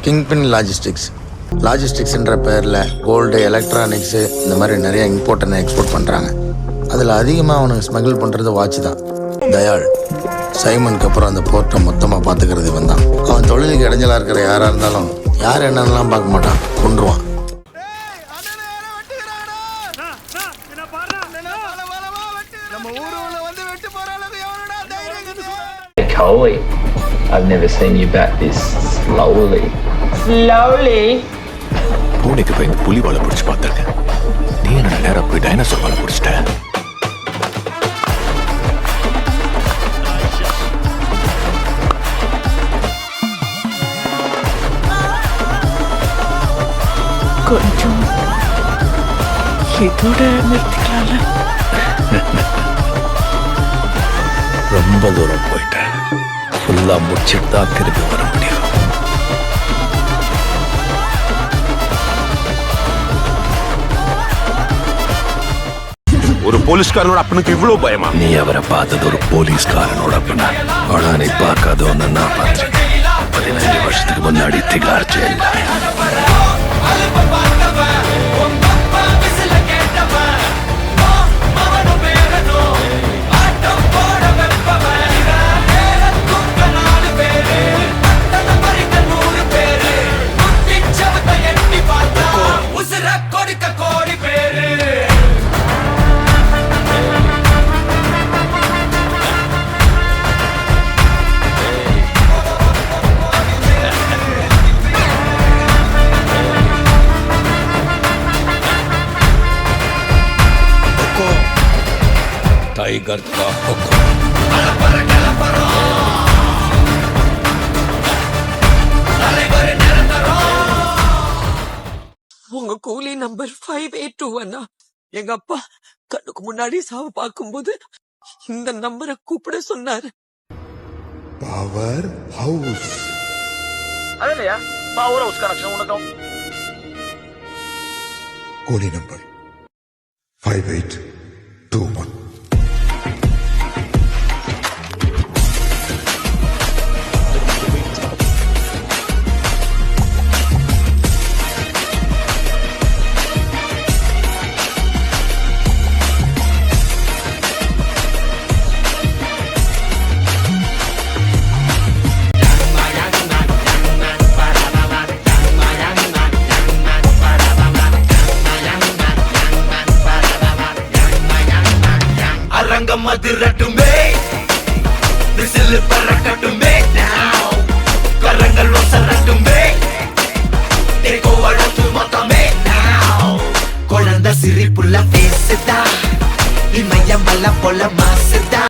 Kingpin லாஜிஸ்டிக்ஸ்ன்ற பேரில் gold, electronics இந்த மாதிரி நிறைய இம்போர்ட் அண்ட் எக்ஸ்போர்ட் பண்ணுறாங்க. அதில் அதிகமாக அவனுக்கு ஸ்மகிள் பண்ணுறது வாட்ச் தான். தயாள் சைமனுக்கு அப்புறம் அந்த போர்ட்டை மொத்தமாக பார்த்துக்கிறது இவன் தான். அவன் தொழிலுக்கு இடைஞ்சலாக இருக்கிற யாராக இருந்தாலும் யார் என்னன்னெலாம் பார்க்க மாட்டான், கொன்றுவான். Coley, I've never seen you back this slowly. பூனைக்கு போய் புலி வாழை பிடிச்சி பார்த்துருக்கேன். நீ என்ன நேரம் போய் டைனோசர் வாழை பிடிச்சிட்ட. கொஞ்சம் இதோட நிறுத்திக்கலாம்ல. ரொம்ப தூரம் போயிட்டேன். ஃபுல்லா முடிச்சுட்டு தான் திரும்பி வர முடியும். ஒரு போலீஸ்காரனோட அப்பனுக்கு இவ்வளவு பயமா? நீ அவரை பார்த்தது ஒரு போலீஸ்காரனோட அப்பனா? ஆனா நீ பார்க்காத ஒன்னு நான் பார்த்திருக்கேன். 15 வருஷத்துக்கு முன்னாடி திகார் ஜெயில்ல. टाइगर का हुक्म। உங்க கூலி நம்பர் 5821. எங்க அப்பா கண்ணுக்கு முன்னாடி சாவு பார்க்கும்போது இந்த நம்பரை கூப்பிட சொன்னாரு. पावर हाउस அதேலையா பவர் ஹவுஸ் கனெக்ஷன் உனக்கு. कोली नंबर 5821. அரங்கம் அதிரட்டுமே, விசில் பறக்கட்டுமே, now கரங்கள் ஒசரட்டுமே, தேக்கோ வளர்த்து மொத்தமே now. குழந்தை சிரிப்புள்ள பேசுதா, இமயம் வல்ல போல மாசுதா.